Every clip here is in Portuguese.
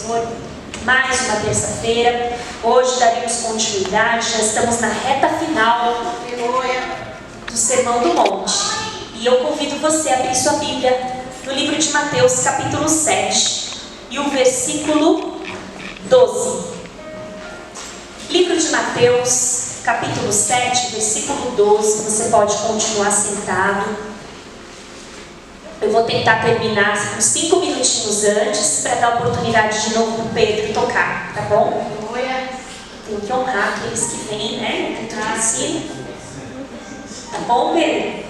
Senhor. Mais uma terça-feira. Hoje daremos continuidade. Já estamos na reta final do Sermão do Monte. E eu convido você a abrir sua Bíblia no livro de Mateus, capítulo 7, e o versículo 12. Livro de Mateus, capítulo 7, versículo 12. Você pode continuar sentado. Eu vou tentar terminar uns 5 minutinhos antes para dar oportunidade de novo para o Pedro tocar, tá bom? Tenho que honrar aqueles que vêm, né? Tá bom, Pedro?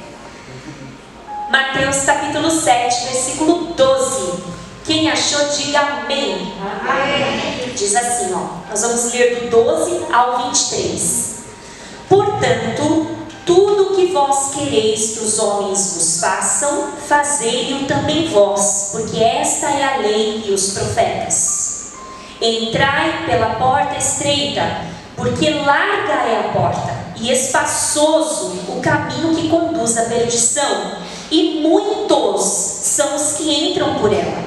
Mateus capítulo 7, versículo 12. Quem achou, diga amém. Amém. Diz assim, ó. Nós vamos ler do 12 ao 23. Portanto, tudo que vós quereis que os homens vos façam, fazei-o também vós, porque esta é a lei e os profetas. Entrai pela porta estreita, porque larga é a porta, e espaçoso o caminho que conduz à perdição, e muitos são os que entram por ela.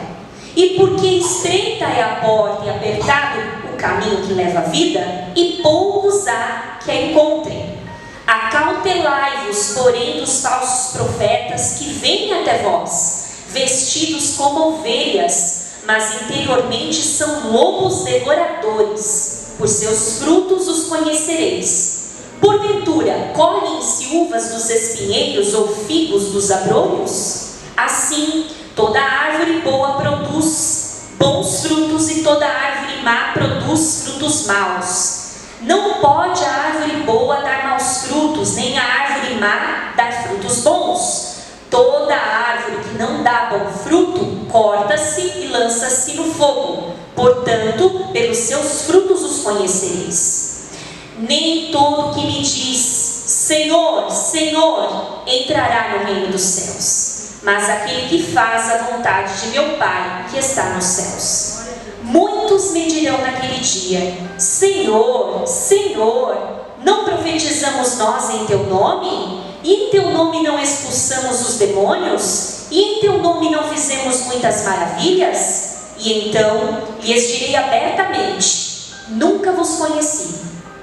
E porque estreita é a porta e apertado o caminho que leva à vida, e poucos há que a encontrem. Acautelai-vos, porém, dos falsos profetas que vêm até vós, vestidos como ovelhas, mas interiormente são lobos devoradores. Por seus frutos os conhecereis. Porventura, colhem-se uvas dos espinheiros ou figos dos abrolhos? Assim, toda árvore boa produz bons frutos, e toda árvore má produz frutos maus. Não pode a árvore boa dar maus frutos, nem a árvore má dar frutos bons. Toda árvore que não dá bom fruto, corta-se e lança-se no fogo. Portanto, pelos seus frutos os conhecereis. Nem todo que me diz, Senhor, Senhor, entrará no reino dos céus, mas aquele que faz a vontade de meu Pai que está nos céus. Muitos me dirão naquele dia, Senhor, Senhor, não profetizamos nós em teu nome? E em teu nome não expulsamos os demônios? E em teu nome não fizemos muitas maravilhas? E então lhes direi abertamente, nunca vos conheci.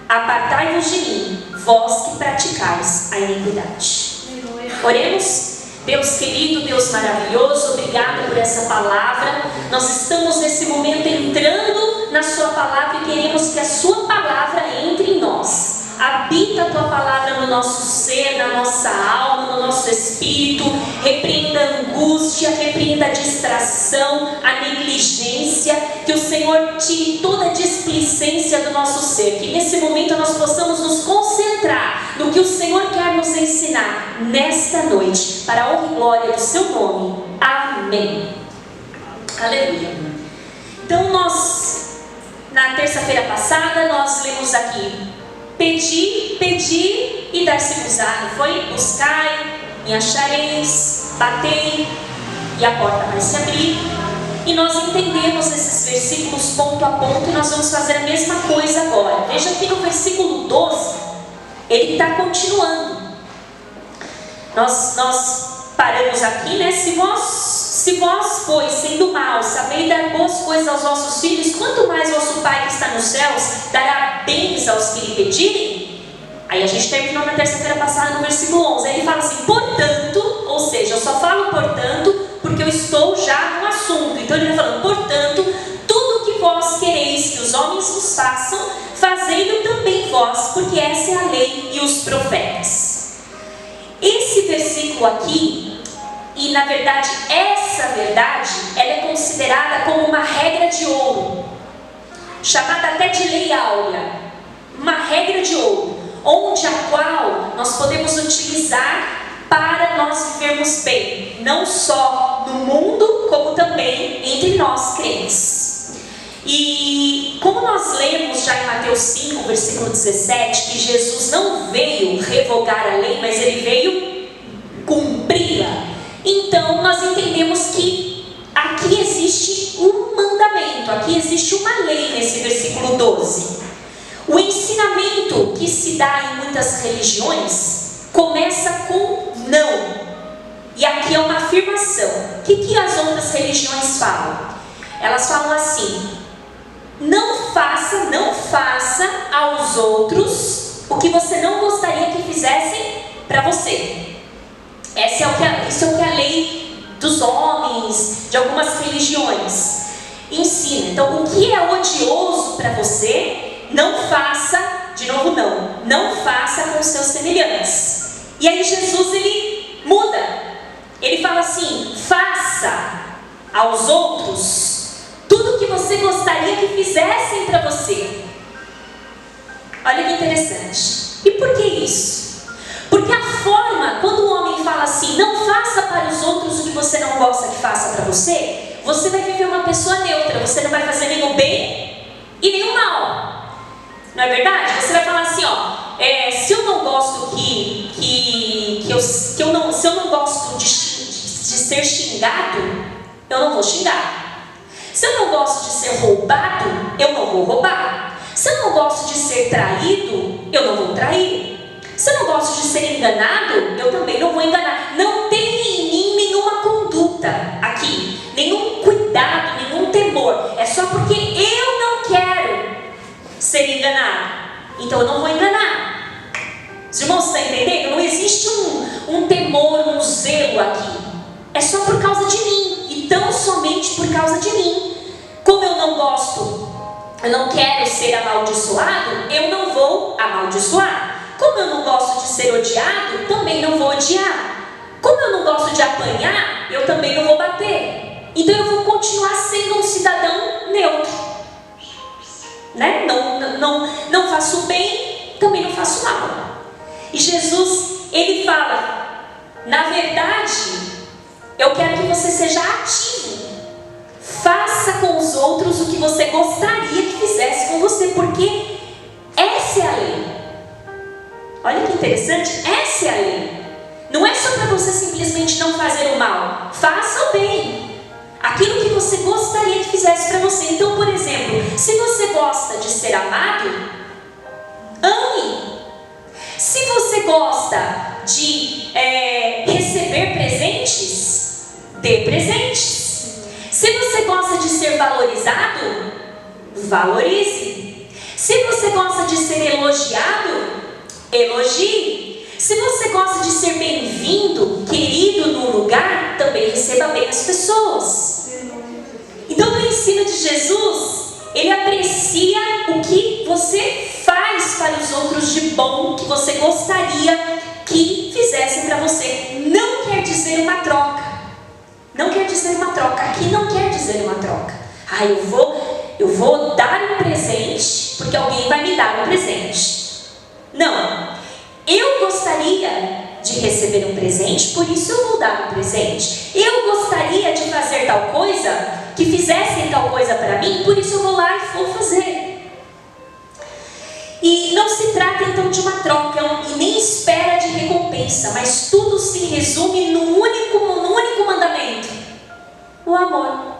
Apartai-vos de mim, vós que praticais a iniquidade. Oremos. Deus querido, Deus maravilhoso, obrigado por essa palavra. Nós estamos nesse momento entrando na sua palavra e queremos que a sua palavra entre em nós. Habita a tua palavra no nosso ser, na nossa alma, no nosso espírito. Repreenda a angústia, repreenda a distração, a negligência. Que o Senhor tire toda a displicência do nosso ser. Que nesse momento nós possamos nos concentrar no que o Senhor quer nos ensinar nesta noite, para a honra e glória do seu nome. Amém. Aleluia. Então na terça-feira passada, nós lemos aqui: Pedi, pedi e dar-se-vos-á. Não foi? Buscai e achareis, batei e a porta vai se abrir. E nós entendemos esses versículos ponto a ponto, e nós vamos fazer a mesma coisa agora. Veja que no versículo 12, ele está continuando. Nós paramos aqui, né? Se vós, pois, sendo maus, sabeis dar boas coisas aos vossos filhos, quanto mais vosso Pai que está nos céus dará bens aos que lhe pedirem? Aí a gente terminou na terça-feira passada no versículo 11. Aí ele fala assim, portanto, ou seja, eu só falo portanto porque eu estou já no assunto. Então ele está falando, portanto, tudo que vós quereis que os homens vos façam, fazei-o também vós, porque essa é a lei e os profetas. Esse versículo aqui, e na verdade essa verdade, ela é considerada como uma regra de ouro, chamada até de lei áurea, uma regra de ouro, onde a qual nós podemos utilizar para nós vivermos bem, não só no mundo, como também entre nós crentes. E como nós lemos já em Mateus 5, versículo 17, que Jesus não veio revogar a lei, mas ele veio cumpri-la. Então nós entendemos que aqui existe um mandamento, aqui existe uma lei nesse versículo 12. O ensinamento que se dá em muitas religiões começa com não. E aqui é uma afirmação. O que as outras religiões falam? Elas falam assim: não faça aos outros o que você não gostaria que fizessem para você. Isso é o que a lei dos homens, de algumas religiões, ensina. Então, o que é odioso para você, não faça, de novo não faça com os seus semelhantes. E aí Jesus, ele muda, ele fala assim: faça aos outros tudo o que você gostaria que fizessem para você. Olha que interessante. E por que isso? Porque a forma, quando o homem fala assim, não faça para os outros o que você não gosta que faça para você, você vai viver uma pessoa neutra, você não vai fazer nem o bem e nem o mal. Não é verdade? Você vai falar assim, se eu não gosto se eu não gosto de ser xingado, eu não vou xingar. Se eu não gosto de ser roubado, eu não vou roubar. Se eu não gosto de ser traído, eu não vou trair. Se eu não gosto de ser enganado, eu também não vou enganar. Não tem em mim nenhuma conduta aqui, nenhum cuidado, nenhum temor. É só porque eu não quero ser enganado, então eu não vou enganar. Os irmãos estão entendendo? Não existe um temor, um zelo aqui. É só por causa de mim, e tão somente por causa de mim. Como eu não gosto, eu não quero ser amaldiçoado, eu não vou amaldiçoar. Como eu não gosto de ser odiado, também não vou odiar. Como eu não gosto de apanhar, eu também não vou bater. Então eu vou continuar sendo um cidadão neutro, né? Não faço bem, também não faço mal. E Jesus, ele fala: na verdade, eu quero que você seja ativo. Faça com os outros o que você gostaria que fizesse com você, porque essa é a lei. Olha que interessante, essa é a lei. Não é só para você simplesmente não fazer o mal, faça o bem, aquilo que você gostaria que fizesse para você. Então, por exemplo, se você gosta de ser amado, ame. Se você gosta de receber presentes, dê presentes. Se você gosta de ser valorizado, valorize. Se você gosta de ser elogiado, elogie. Se você gosta de ser bem-vindo, querido num lugar, também receba bem as pessoas. Então, no ensino de Jesus, ele aprecia o que você faz para os outros de bom, que você gostaria que fizessem para você. Não quer dizer uma troca. Não quer dizer uma troca. Aqui não quer dizer uma troca. Eu vou dar um presente porque alguém vai me dar um presente. Não. Eu gostaria de receber um presente, por isso eu vou dar um presente. Eu gostaria de fazer tal coisa, que fizessem tal coisa para mim, por isso eu vou lá e vou fazer. E não se trata então de uma troca e nem espera de recompensa, mas tudo se resume num único mandamento: o amor.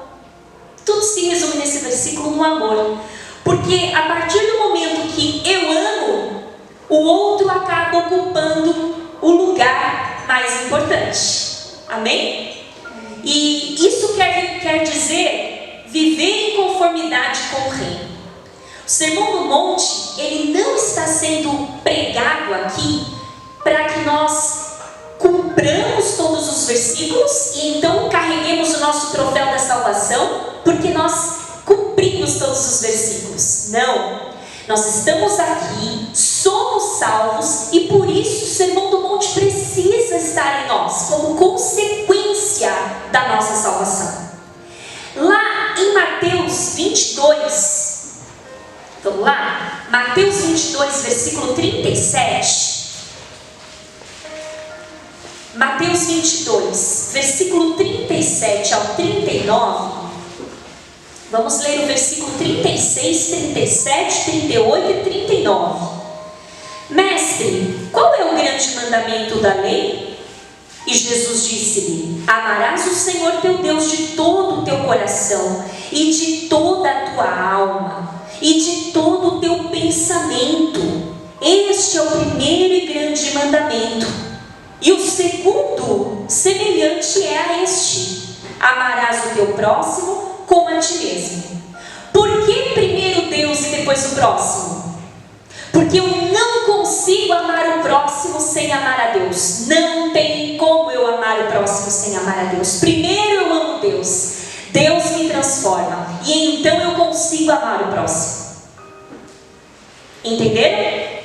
Tudo se resume nesse versículo no amor. Porque a partir do momento que eu amo, o outro acaba ocupando o lugar mais importante. Amém? E isso quer dizer viver em conformidade com o reino. O Sermão do Monte, ele não está sendo pregado aqui para que nós cumpramos todos os versículos e então carreguemos o nosso troféu da salvação, porque nós cumprimos todos os versículos. Não. Nós estamos aqui, somos salvos, e por isso o Sermão do Monte precisa estar em nós, como consequência da nossa salvação. Lá em Mateus 22, vamos lá? Mateus 22, versículo 37. Mateus 22, versículo 37 ao 39. Vamos ler o versículo 36, 37, 38 e 39. Mestre, qual é o grande mandamento da lei? E Jesus disse-lhe: amarás o Senhor teu Deus de todo o teu coração, e de toda a tua alma, e de todo o teu pensamento. Este é o primeiro e grande mandamento. E o segundo, semelhante é a este: amarás o teu próximo como a ti mesmo. Por que primeiro depois o próximo? Porque eu não consigo amar o próximo sem amar a Deus. Não tem como eu amar o próximo sem amar a Deus. Primeiro eu amo Deus. Deus me transforma. E então eu consigo amar o próximo. Entenderam?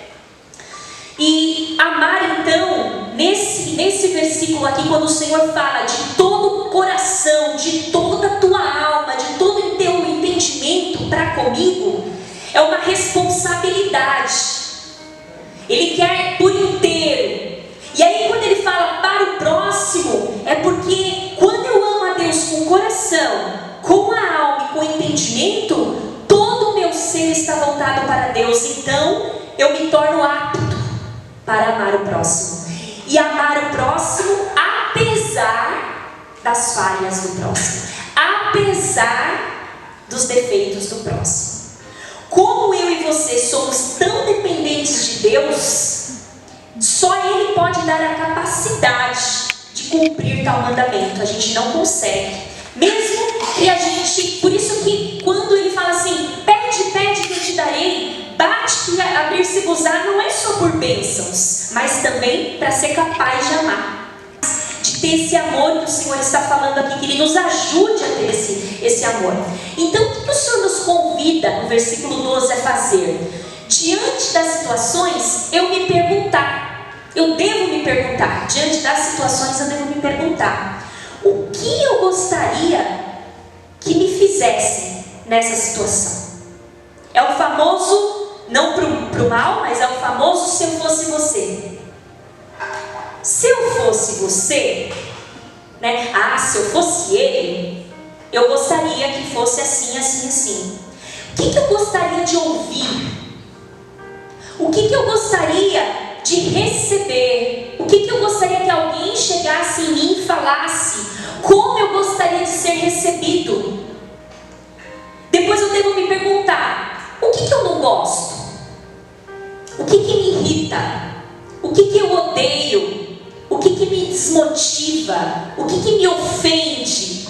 E amar então, nesse versículo aqui, quando o Senhor fala de todo o coração, de toda a tua alma, de todo o teu entendimento para comigo, é uma responsabilidade. Ele quer por inteiro. E aí quando ele fala para o próximo, é porque quando eu amo a Deus com o coração, com a alma e com o entendimento, todo o meu ser está voltado para Deus. Então eu me torno apto para amar o próximo. E amar o próximo apesar das falhas do próximo, apesar dos defeitos do próximo. Como eu e você somos tão dependentes de Deus, só Ele pode dar a capacidade de cumprir tal mandamento. A gente não consegue. Mesmo que a gente... Por isso que quando Ele fala assim, pede, pede que eu te darei, bate que abrir-se-vos-á, não é só por bênçãos, mas também para ser capaz de amar. De ter esse amor que o Senhor está falando aqui, que Ele nos ajude a ter esse amor. Então, o que o Senhor nos convida no versículo 12 a fazer? Diante das situações, eu devo me perguntar, diante das situações eu devo me perguntar, o que eu gostaria que me fizessem nessa situação? É o famoso, não pro mal, mas é o famoso se eu fosse você. Se eu fosse você, né? Se eu fosse ele, eu gostaria que fosse assim, assim, assim. O que eu gostaria de ouvir? O que eu gostaria de receber? O que eu gostaria que alguém chegasse em mim e falasse? Como eu gostaria de ser recebido? Depois eu devo me perguntar, o que eu não gosto? O que me irrita? O que eu odeio? O que me desmotiva? O que me ofende?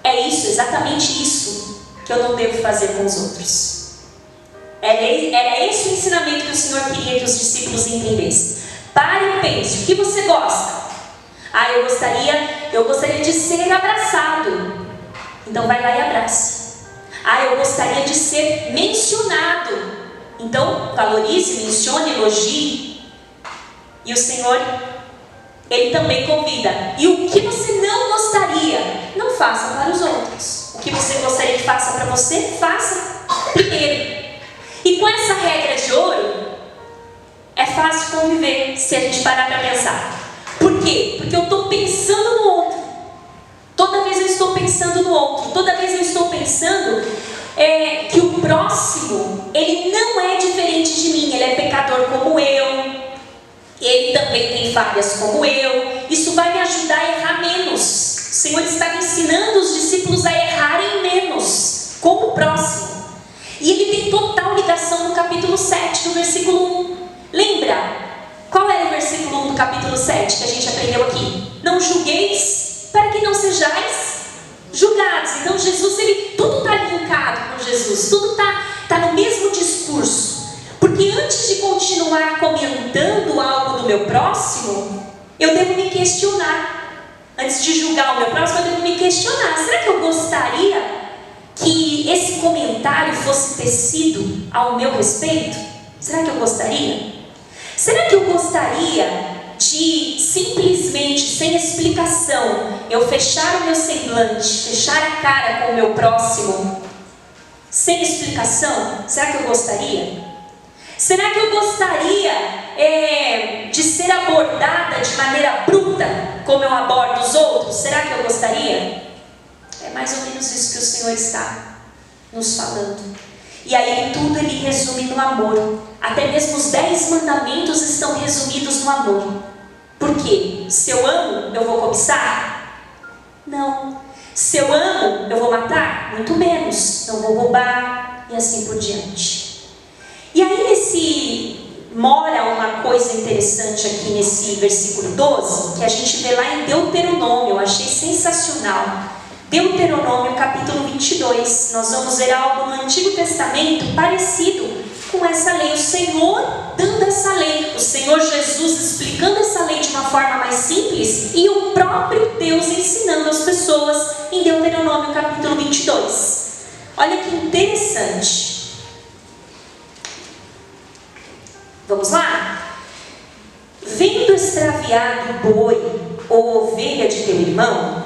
É isso, exatamente isso que eu não devo fazer com os outros. Era esse o ensinamento que o Senhor queria que os discípulos entendessem. Pare e pense, o que você gosta? Eu gostaria de ser abraçado. Então vai lá e abrace. Eu gostaria de ser mencionado. Então valorize, mencione, elogie. E o Senhor, Ele também convida. E o que você não gostaria, não faça para os outros. O que você gostaria que faça para você, faça primeiro. E com essa regra de ouro, é fácil conviver se a gente parar para pensar. Por quê? Porque eu estou pensando no outro. Toda vez eu estou pensando no outro. Toda vez eu estou pensando que o próximo, ele não é diferente de mim. Ele é pecador como eu. Ele também tem falhas como eu. Isso vai me ajudar a errar menos. O Senhor está ensinando os discípulos a errarem menos com o próximo. E ele tem total ligação no capítulo 7, no versículo 1. Lembra? Qual era o versículo 1 do capítulo 7 que a gente aprendeu aqui? Não julgueis para que não sejais julgados. Então Jesus, tudo está linkado com Jesus. Tudo está no mesmo discurso. Porque antes de continuar comentando algo do meu próximo, eu devo me questionar. Antes de julgar o meu próximo, eu devo me questionar. Será que eu gostaria que esse comentário fosse tecido ao meu respeito? Será que eu gostaria? Será que eu gostaria de simplesmente, sem explicação, eu fechar o meu semblante, fechar a cara com o meu próximo, sem explicação? Será que eu gostaria? Será que eu gostaria de ser abordada de maneira bruta, como eu abordo os outros? Será que eu gostaria? É mais ou menos isso que o Senhor está nos falando. E aí tudo ele resume no amor. Até mesmo os 10 mandamentos estão resumidos no amor. Por quê? Se eu amo, eu vou cobiçar? Não. Se eu amo, eu vou matar? Muito menos. Não vou roubar e assim por diante. E aí mora uma coisa interessante aqui nesse versículo 12, que a gente vê lá em Deuteronômio. Eu achei sensacional. Deuteronômio capítulo 22, nós vamos ver algo no Antigo Testamento parecido com essa lei, o Senhor dando essa lei, o Senhor Jesus explicando essa lei de uma forma mais simples e o próprio Deus ensinando as pessoas em Deuteronômio capítulo 22. Olha que interessante. Vamos lá? Vendo extraviado o boi ou ovelha de teu irmão,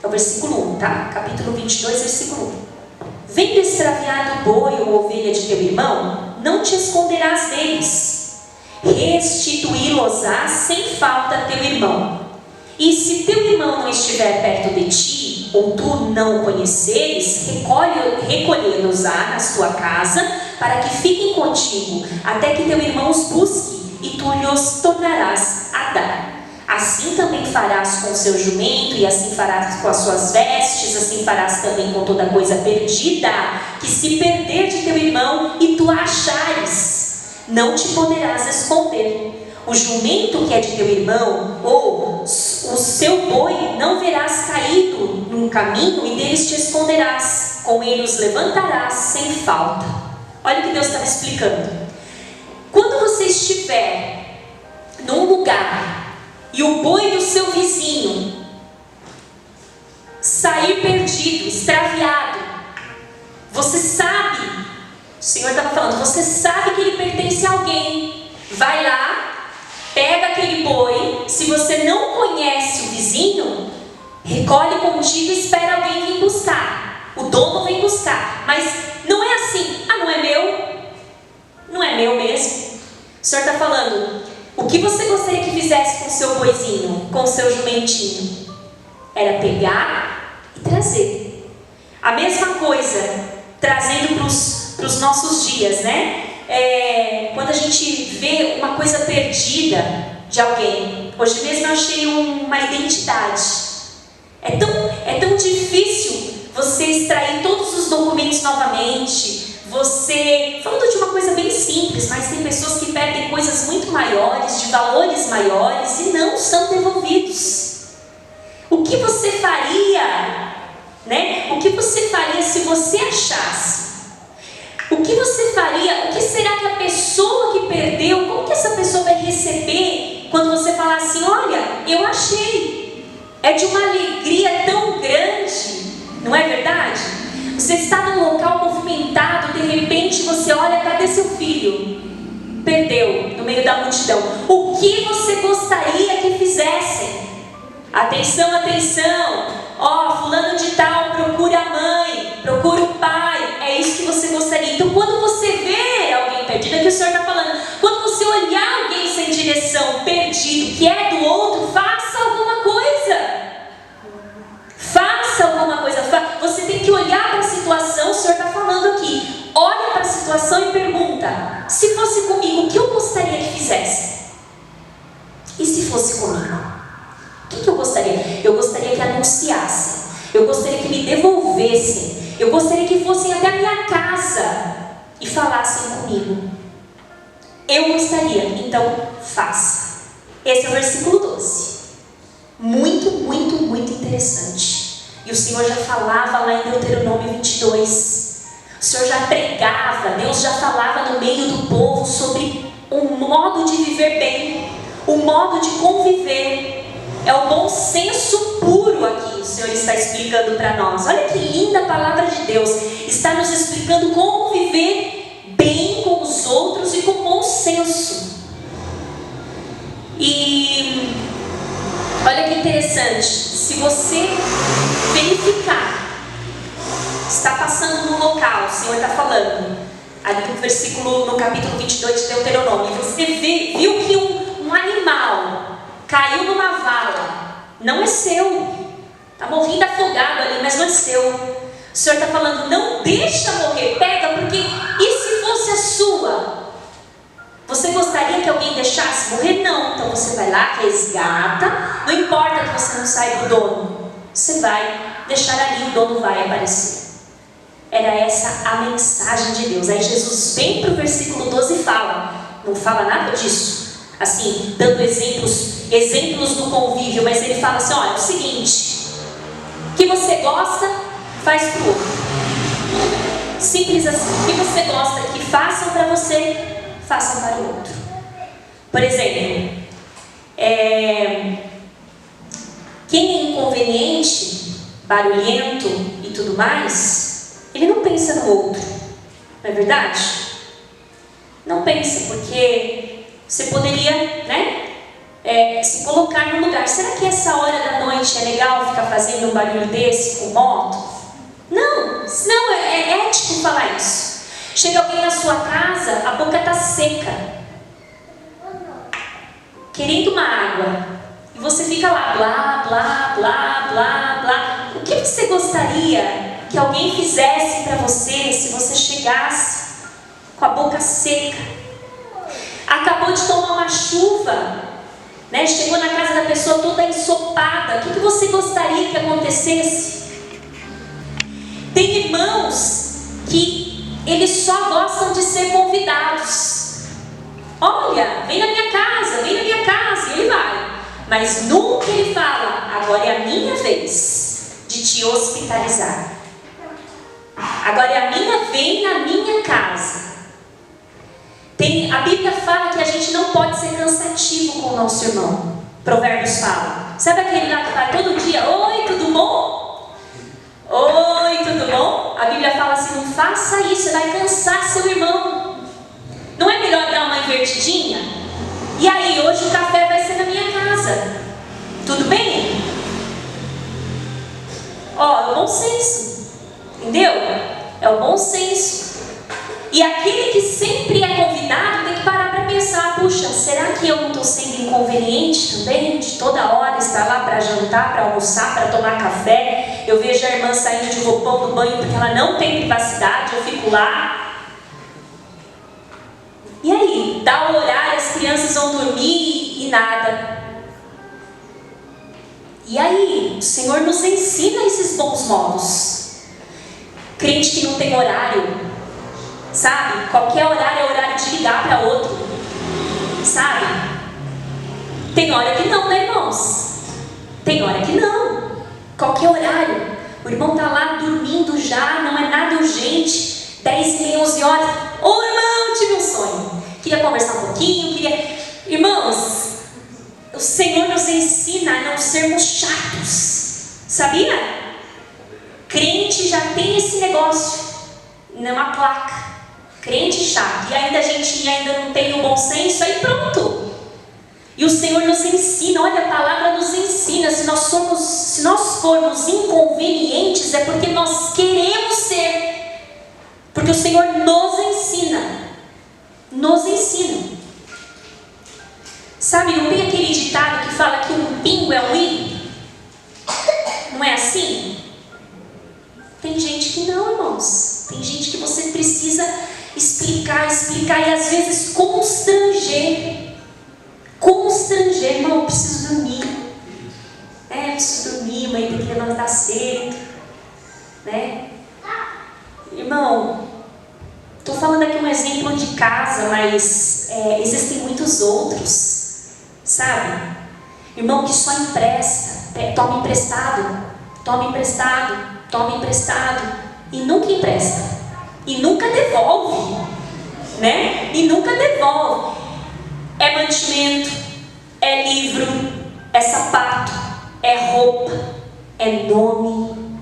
é o versículo 1, tá? Capítulo 22, versículo 1. Vendo extraviado o boi ou ovelha de teu irmão, não te esconderás deles. Restituí-los-ás sem falta a teu irmão. E se teu irmão não estiver perto de ti, ou tu não o conheceres, recolhe-los-á na tua casa, para que fiquem contigo, até que teu irmão os busque, e tu lhes tornarás a dar. Assim também farás com o seu jumento, e assim farás com as suas vestes, assim farás também com toda coisa perdida, que se perder de teu irmão e tu a achares, não te poderás esconder. O jumento que é de teu irmão, ou o seu boi, não verás caído num caminho, e deles te esconderás, com ele os levantarás sem falta. Olha o que Deus está explicando. Quando você estiver num lugar e o boi do seu vizinho sair perdido, extraviado, você sabe, o Senhor estava falando, você sabe que ele pertence a alguém, vai lá, pega aquele boi, se você não conhece o vizinho, recolhe contigo e espera alguém vir buscar, o dono vem buscar, mas não é assim, não é meu, não é meu mesmo. O Senhor está falando, o que você gostaria que fizesse com o seu boizinho, com o seu jumentinho? Era pegar e trazer. A mesma coisa, trazendo para os nossos dias, né? Quando a gente vê uma coisa perdida de alguém. Hoje mesmo eu achei uma identidade. É tão difícil você extrair todos os documentos novamente. Falando de uma coisa bem simples, mas tem pessoas que perdem coisas muito maiores, de valores maiores, e não são devolvidos. O que você faria, né? O que você faria se você achasse? O que você faria? O que será que a pessoa que perdeu, como que essa pessoa vai receber quando você falar assim, olha, eu achei? É de uma alegria tão grande, não é verdade? Você está num local movimentado, de repente você olha, cadê seu filho? Perdeu, no meio da multidão. O que você gostaria que fizessem? Atenção, atenção! Fulano de tal, procura a mãe, procura o pai. É isso que você gostaria. Então quando você vê alguém perdido, é que o Senhor está falando, quando você olhar alguém sem direção, perdido, que é do outro, faça alguma coisa. Faça alguma coisa. Você tem que olhar para a situação. O Senhor está falando aqui. Olha para a situação e pergunta, se fosse comigo, o que eu gostaria que fizesse? E se fosse comigo? O que eu gostaria? Eu gostaria que anunciassem. Eu gostaria que me devolvessem. Eu gostaria que fossem até a minha casa e falassem comigo. Eu gostaria. Então, faça. Esse é o versículo 12. Muito, muito, muito interessante. E o Senhor já falava lá em Deuteronômio 22. O Senhor já pregava, Deus já falava no meio do povo sobre um modo de viver bem, um modo de conviver. É o bom senso puro aqui, o Senhor está explicando para nós. Olha que linda a palavra de Deus. Está nos explicando como viver bem com os outros e com bom senso. E olha que interessante, se você verificar, está passando no local, o Senhor está falando, ali no versículo, no capítulo 22 de Deuteronômio, você viu que um animal caiu numa vala, não é seu, está morrendo afogado ali, mas não é seu. O Senhor está falando, não deixa morrer, pega, porque e se fosse a sua? Você gostaria que alguém deixasse morrer? Não. Então você vai lá, resgata. Não importa que você não saiba do dono. Você vai deixar ali, o dono vai aparecer. Era essa a mensagem de Deus. Aí Jesus vem para o versículo 12 e fala. Não fala nada disso. Assim, dando exemplos do convívio. Mas ele fala assim, olha, é o seguinte. O que você gosta, faz para o outro. Simples assim. O que você gosta que façam para você, façam para o outro. Por exemplo, quem é inconveniente, barulhento e tudo mais, ele não pensa no outro, não é verdade? Não pensa, porque você poderia, se colocar no lugar. Será que essa hora da noite é legal ficar fazendo um barulho desse com moto? Não, senão é ético falar isso. Chega alguém na sua casa, a boca está seca, querendo uma água, e você fica lá, blá, blá, blá, blá, blá. O que você gostaria que alguém fizesse para você se você chegasse com a boca seca? Acabou de tomar uma chuva, chegou na casa da pessoa toda ensopada. O que você gostaria que acontecesse? Tem irmãos que eles só gostam de ser convidados. Olha, vem na minha casa, e ele vai. Mas nunca ele fala, agora é a minha vez de te hospitalizar. Agora é a minha, vem na minha casa. A Bíblia fala que a gente não pode ser cansativo com o nosso irmão. Provérbios fala. Sabe aquele lá que fala todo dia, oi, tudo bom? Oi, tudo bom? A Bíblia fala assim, não faça isso, você vai cansar seu irmão. Não é melhor dar uma invertidinha? E aí, hoje o café vai ser na minha casa. Tudo bem? É o bom senso. Entendeu? É o bom senso. E aquele que sempre é convidado tem que parar para pensar, puxa, será que eu não estou sendo inconveniente também? De toda hora estar lá para jantar, para almoçar, para tomar café. Eu vejo a irmã saindo de roupão do banho porque ela não tem privacidade, eu fico lá. E aí, dá o horário, as crianças vão dormir e nada. E aí, o Senhor nos ensina esses bons modos. Crente que não tem horário, sabe? Qualquer horário é horário de ligar para outro, sabe? Tem hora que não, né, irmãos? Tem hora que não. Qualquer horário. O irmão está lá dormindo já, não é nada urgente. 10h30, 11 horas. Ô irmão, tive um sonho. Queria conversar um pouquinho, Irmãos, o Senhor nos ensina a não sermos chatos. Sabia? Crente já tem esse negócio. Numa placa. Crente chato. E ainda a gente ainda não tem o bom senso, aí pronto. E o Senhor nos ensina, olha, a palavra nos ensina. Se nós formos inconvenientes, é porque nós queremos ser. Porque o Senhor nos ensina. Nos ensina. Sabe, não tem aquele ditado que fala que um pingo é um i? Não é assim? Tem gente que não, irmãos. Tem gente que você precisa explicar e às vezes constranger. Irmão, eu preciso dormir. Eu preciso dormir, mãe tem que levantar cedo. Irmão, estou falando aqui um exemplo de casa, mas existem muitos outros, sabe? Irmão que só empresta, toma emprestado e nunca empresta, e nunca devolve, E nunca devolve. É mantimento, é livro, é sapato, é roupa, é nome.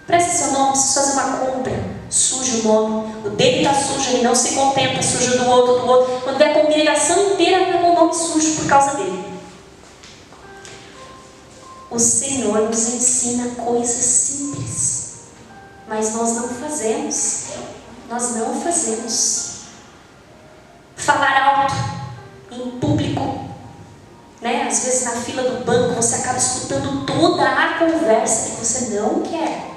Presta seu nome, precisa fazer uma compra, suja o nome, o dele está sujo, ele não se contenta, suja do outro. Quando vê a congregação inteira está com o nome sujo por causa dele. O Senhor nos ensina coisas simples, mas nós não fazemos. Falar alto, em público, Às vezes na fila do banco você acaba escutando toda a conversa que você não quer.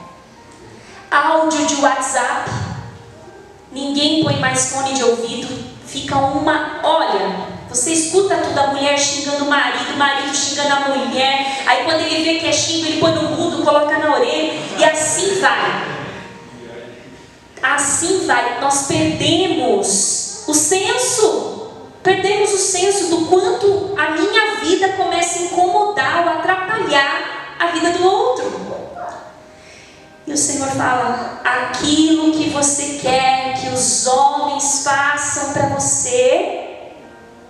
Áudio de WhatsApp, ninguém põe mais fone de ouvido, fica você escuta tudo, a mulher xingando o marido xingando a mulher, aí quando ele vê que é xingo, ele põe no mudo, coloca na orelha, e assim vai. Nós perdemos o senso do quanto a minha vida começa a incomodar ou atrapalhar a vida do outro. E o Senhor fala: aquilo que você quer que os homens façam para você,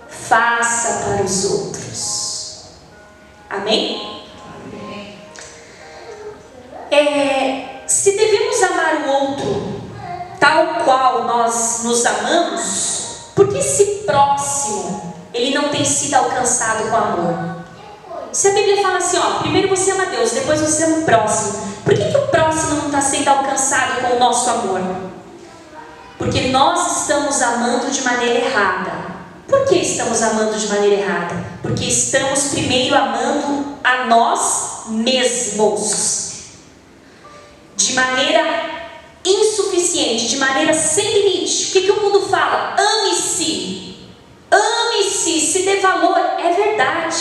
faça para os outros. Amém? Se devemos amar o outro tal qual nós nos amamos, por que esse próximo ele não tem sido alcançado com amor? Se a Bíblia fala assim, primeiro você ama Deus, depois você ama o próximo, por que o próximo não está sendo alcançado com o nosso amor? Porque nós estamos amando de maneira errada. Por que estamos amando de maneira errada? Porque estamos primeiro amando a nós mesmos, de maneira insuficiente, de maneira sem limite. O que o mundo fala? Ame-se, ame-se, se dê valor. É verdade,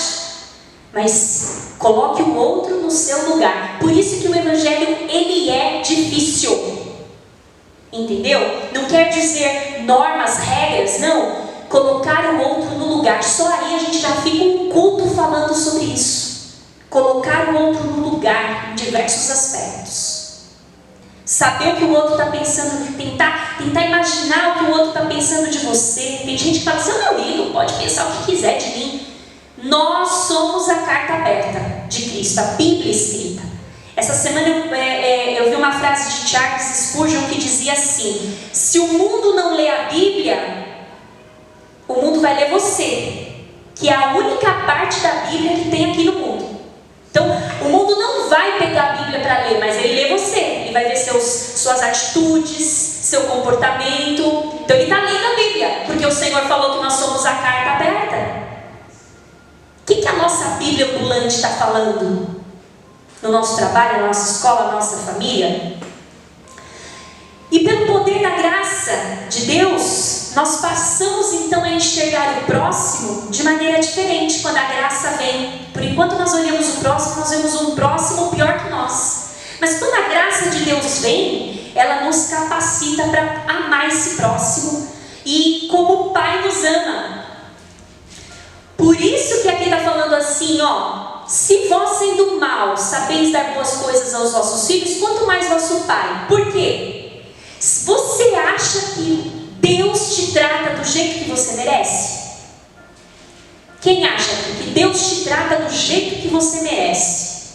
mas coloque o outro no seu lugar. Por isso que o Evangelho, ele é difícil, entendeu? Não quer dizer normas, regras, não. Colocar o outro no lugar. Só aí a gente já fica um culto falando sobre isso. Colocar o outro no lugar em diversos aspectos. Saber o que o outro está pensando, tentar imaginar o que o outro está pensando de você. Tem gente que fala assim: meu amigo, pode pensar o que quiser de mim. Nós somos a carta aberta de Cristo, a Bíblia escrita. Essa semana eu vi uma frase de Charles Spurgeon que dizia assim: se o mundo não lê a Bíblia, o mundo vai ler você, que é a única parte da Bíblia que tem aqui no mundo. Então, o mundo não vai pegar a Bíblia para ler, mas ele lê você. Ele vai ver suas atitudes, seu comportamento. Então, ele está lendo a Bíblia, porque o Senhor falou que nós somos a carta aberta. O que a nossa Bíblia ambulante está falando? No nosso trabalho, na nossa escola, na nossa família? E pelo poder da graça de Deus, nós passamos então a enxergar o próximo de maneira diferente quando a graça vem. Por enquanto nós olhamos o próximo, nós vemos um próximo pior que nós. Mas quando a graça de Deus vem, ela nos capacita para amar esse próximo e como o Pai nos ama. Por isso que aqui está falando assim, se vós sendo mal sabeis dar boas coisas aos vossos filhos, quanto mais vosso Pai. Por quê? Você acha que Deus te trata do jeito que você merece? Quem acha que Deus te trata do jeito que você merece?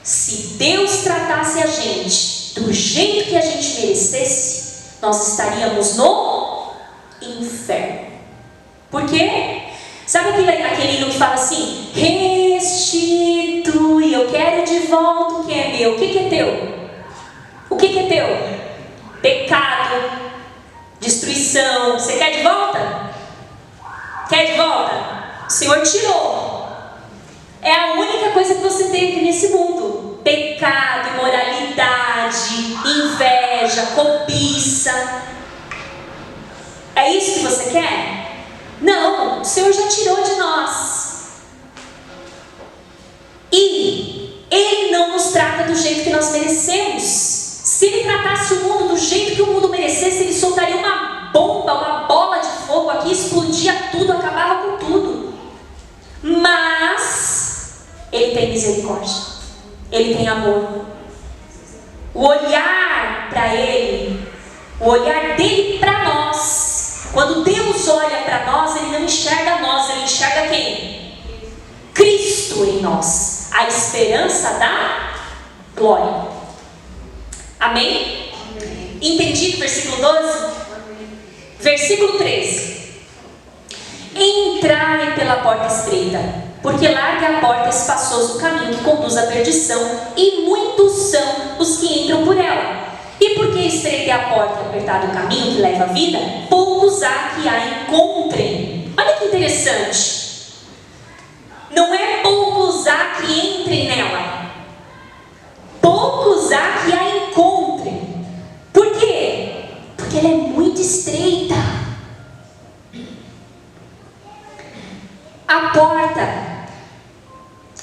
Se Deus tratasse a gente do jeito que a gente merecesse, nós estaríamos no inferno. Por quê? Sabe aquele hino que fala assim: restitui, eu quero de volta o que é meu. O que é teu? O que é teu? Pecado, destruição. Você quer de volta? Quer de volta? O Senhor tirou. É a única coisa que você tem aqui nesse mundo: pecado, imoralidade, inveja, cobiça. É isso que você quer? Não, o Senhor já tirou de nós. E Ele não nos trata do jeito que nós merecemos. Se Ele tratasse o mundo do jeito que o mundo merecesse, Ele soltaria uma bomba, uma bola de fogo aqui, explodia tudo, acabava com tudo. Mas Ele tem misericórdia, Ele tem amor. O olhar para Ele, o olhar dele para nós, quando Deus olha para nós, Ele não enxerga nós, Ele enxerga quem? Cristo em nós, a esperança da glória. Amém? Amém. Entendido o versículo 12? Amém. Versículo 13. Entrai pela porta estreita, porque larga a porta espaçoso o caminho que conduz à perdição, e muitos são os que entram por ela. E porque estreita é a porta e apertado o caminho que leva à vida, poucos há que a encontrem. Olha que interessante. Não é poucos há que entrem nela. Poucos há que a encontrem. Por quê? Porque ela é muito estreita. A porta.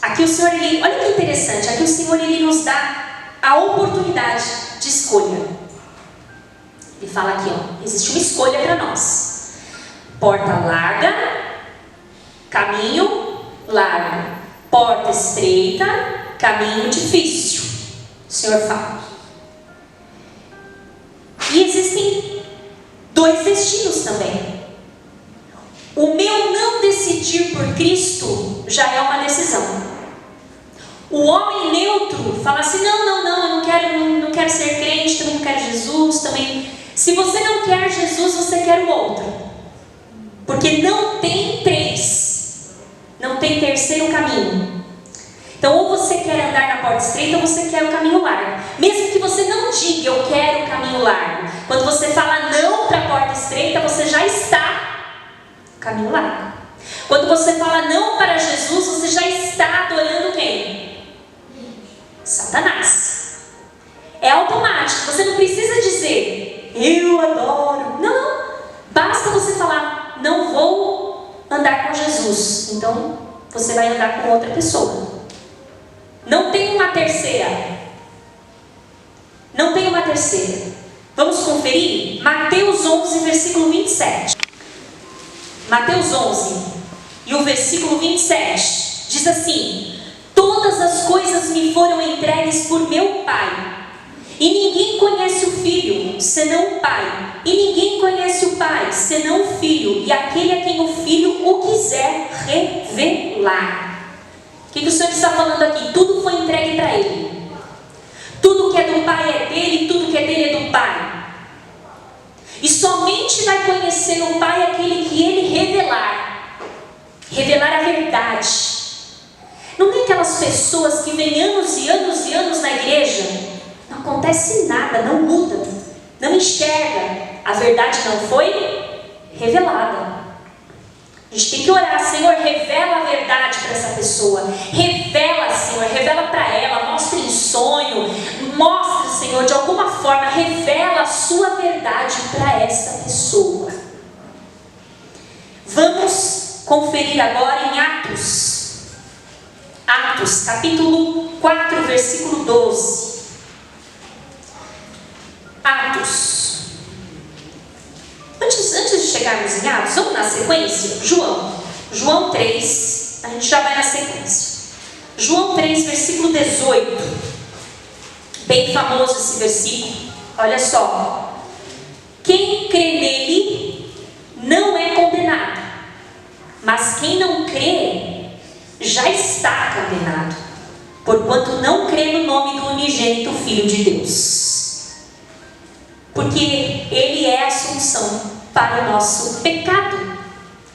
Aqui o Senhor, olha que interessante. Aqui o Senhor, Ele nos dá a oportunidade de escolha. Ele fala aqui, existe uma escolha para nós. Porta larga, caminho largo. Porta estreita, caminho difícil. Senhor fala. E existem dois destinos também. O meu não decidir por Cristo já é uma decisão. O homem neutro fala assim, não, eu não quero ser crente, também não quero Jesus, também. Se você não quer Jesus, você quer o outro. Porque não tem três, não tem terceiro caminho. Então, ou você quer andar na porta estreita, ou você quer o caminho largo. Mesmo que você não diga, eu quero o caminho largo. Quando você fala não para a porta estreita, você já está no caminho largo. Quando você fala não para Jesus, você já está adorando quem? Satanás. É automático. Você não precisa dizer, eu adoro. Não. Basta você falar, não vou andar com Jesus. Então, você vai andar com outra pessoa. Não tem uma terceira. Não tem uma terceira. Vamos conferir? Mateus 11, versículo 27. Mateus 11 e o versículo 27 diz assim: todas as coisas me foram entregues por meu Pai, e ninguém conhece o Filho senão o Pai, e ninguém conhece o Pai senão o Filho, e aquele a quem o Filho o quiser revelar. O que o Senhor está falando aqui? Tudo foi entregue para Ele. Tudo que é do Pai é dele, tudo que é dele é do Pai. E somente vai conhecer o Pai aquele que Ele revelar. Revelar a verdade. Não tem aquelas pessoas que vêm anos e anos e anos na igreja, não acontece nada, não muda, não enxerga. A verdade não foi revelada. A gente tem que orar, Senhor, revela a verdade para essa pessoa. Revela, Senhor, revela para ela, mostra em sonho, mostra, Senhor, de alguma forma, revela a sua verdade para essa pessoa. Vamos conferir agora em Atos. Atos, capítulo 4, versículo 12. Atos. Antes de chegarmos em Atos, vamos na sequência? João 3, a gente já vai na sequência. João 3, versículo 18. Bem famoso esse versículo. Olha só. Quem crê nele não é condenado, mas quem não crê já está condenado, porquanto não crê no nome do unigênito Filho de Deus. Porque Ele é a solução para o nosso pecado.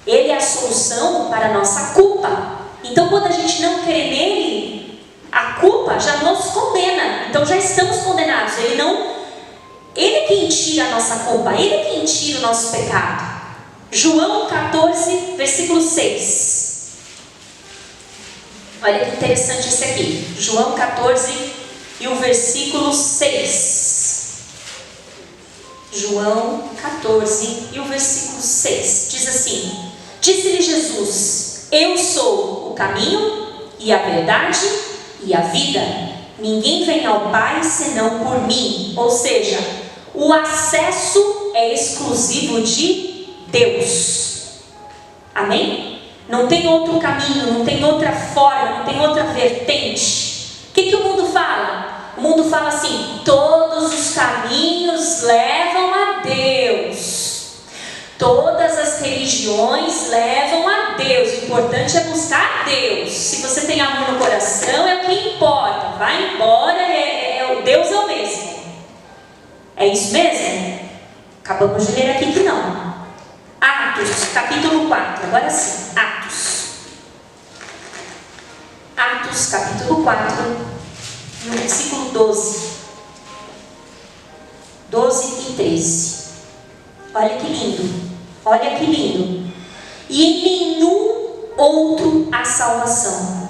Ele é a solução para a nossa culpa. Então, quando a gente não crê nele, a culpa já nos condena. Então, já estamos condenados. Ele é quem tira a nossa culpa. Ele é quem tira o nosso pecado. João 14, versículo 6. Olha que interessante esse aqui. João 14 e o versículo 6. João 14 e o versículo 6 diz assim: disse-lhe Jesus, eu sou o caminho e a verdade e a vida, ninguém vem ao Pai senão por mim. Ou seja, o acesso é exclusivo de Deus. Amém? Não tem outro caminho, não tem outra forma, não tem outra vertente. O que o mundo fala? O mundo fala assim, todos os caminhos levam a Deus. Todas as religiões levam a Deus. O importante é buscar a Deus. Se você tem amor no coração, é o que importa. Vai embora, Deus é o mesmo. É isso mesmo? Acabamos de ler aqui que não. Atos, capítulo 4. Agora sim, Atos. Atos, capítulo 4. No versículo 12 e 13. Olha que lindo. Olha que lindo. E em nenhum outro há salvação.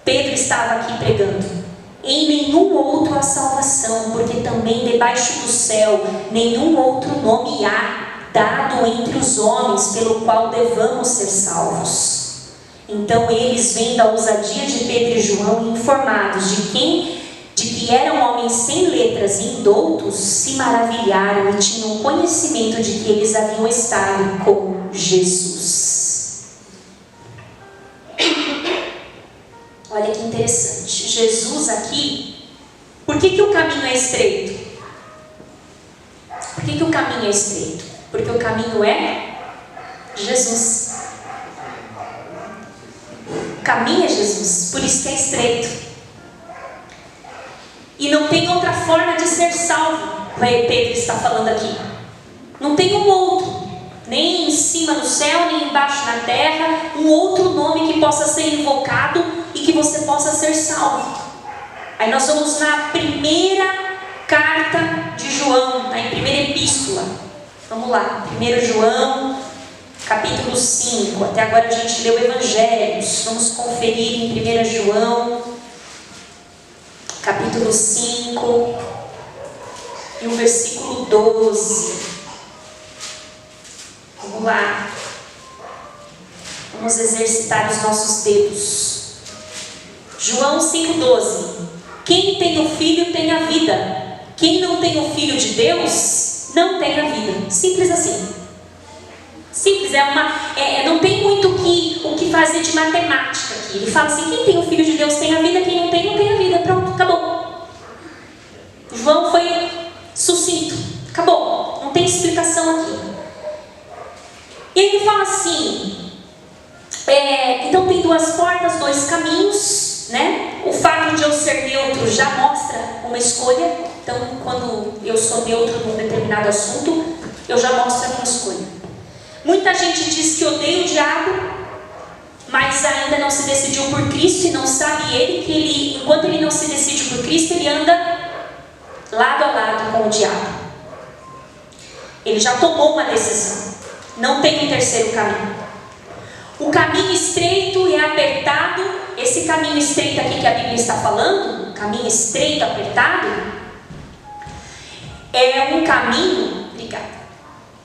Pedro estava aqui pregando. Em nenhum outro há salvação, porque também debaixo do céu nenhum outro nome há dado entre os homens pelo qual devamos ser salvos. Então eles, vendo a ousadia de Pedro e João, informados de que eram homens sem letras e indoutos, se maravilharam e tinham conhecimento de que eles haviam estado com Jesus. Olha que interessante. Jesus aqui, por que o caminho é estreito? Por que o caminho é estreito? Porque o caminho é Jesus. O caminho é Jesus, por isso que é estreito. E não tem outra forma de ser salvo. Pedro está falando aqui. Não tem um outro, nem em cima no céu, nem embaixo na terra, um outro nome que possa ser invocado e que você possa ser salvo. Aí nós vamos na primeira carta de João, na primeira epístola. Vamos lá, 1 João, capítulo 5. Até agora a gente leu Evangelhos. Vamos conferir em 1 João, capítulo 5, e o versículo 12. Vamos lá. Vamos exercitar os nossos dedos. João 5,12. Quem tem o Filho tem a vida. Quem não tem o Filho de Deus não tem a vida. Simples assim. Simples, não tem muito o que fazer de matemática aqui. Ele fala assim: quem tem o Filho de Deus tem a vida, quem não tem a vida. Pronto, acabou. João foi sucinto. Acabou. Não tem explicação aqui. E ele fala assim: então tem duas portas, dois caminhos, né? O fato de eu ser neutro já mostra uma escolha. Então, quando eu sou neutro num determinado assunto, eu já mostro a minha escolha. Muita gente diz que odeia o diabo, mas ainda não se decidiu por Cristo, e não sabe que enquanto ele não se decide por Cristo, ele anda lado a lado com o diabo. Ele já tomou uma decisão. Não tem um terceiro caminho. O caminho estreito e apertado. Esse caminho estreito aqui que a Bíblia está falando, caminho estreito, apertado, é um caminho,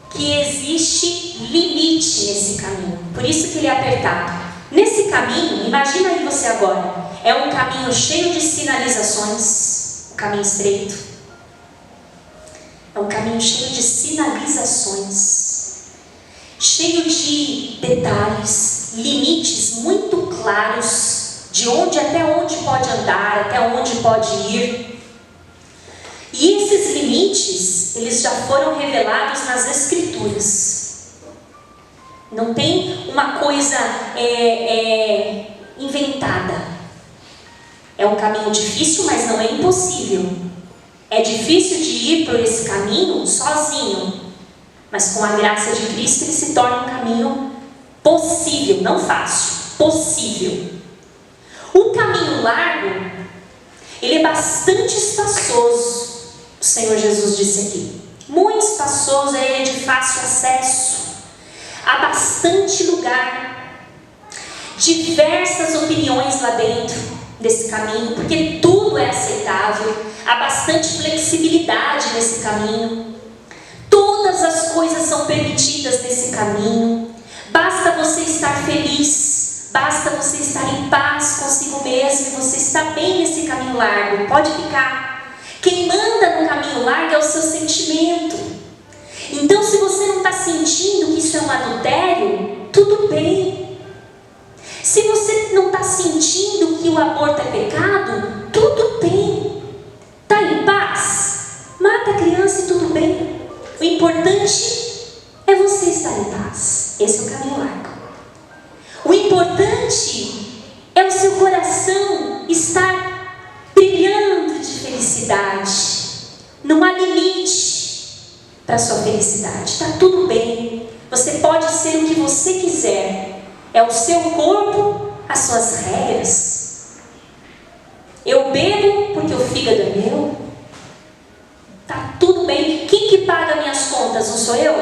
que existe limite nesse caminho. Por isso que ele é apertado. Nesse caminho, imagina aí você agora, é um caminho cheio de sinalizações, o caminho estreito. É um caminho cheio de sinalizações, cheio de detalhes, limites muito claros de até onde pode andar, até onde pode ir. E esses limites, eles já foram revelados nas Escrituras. Não tem uma coisa inventada. É um caminho difícil, mas não é impossível. É difícil de ir por esse caminho sozinho, mas com a graça de Cristo ele se torna um caminho possível, não fácil, possível. O caminho largo, ele é bastante espaçoso. O Senhor Jesus disse aqui, muito espaçoso, ele é de fácil acesso, há bastante lugar, diversas opiniões lá dentro desse caminho, porque tudo é aceitável, há bastante flexibilidade nesse caminho, todas as coisas são permitidas nesse caminho, basta você estar feliz, basta você estar em paz consigo mesmo, e você está bem nesse caminho largo, pode ficar. Quem manda no caminho largo é o seu sentimento. Então, se você não está sentindo que isso é um adultério, tudo bem. Se você não está sentindo que o aborto é pecado, tudo bem. Está em paz? Mata a criança e tudo bem. O importante é você estar em paz. Esse é o caminho largo. O importante é o seu coração estar brilhando de felicidade. Não há limite para a sua felicidade. Está tudo bem. Você pode ser o que você quiser. É o seu corpo, as suas regras. Eu bebo porque o fígado é meu. Está tudo bem. Quem que paga minhas contas? Não sou eu?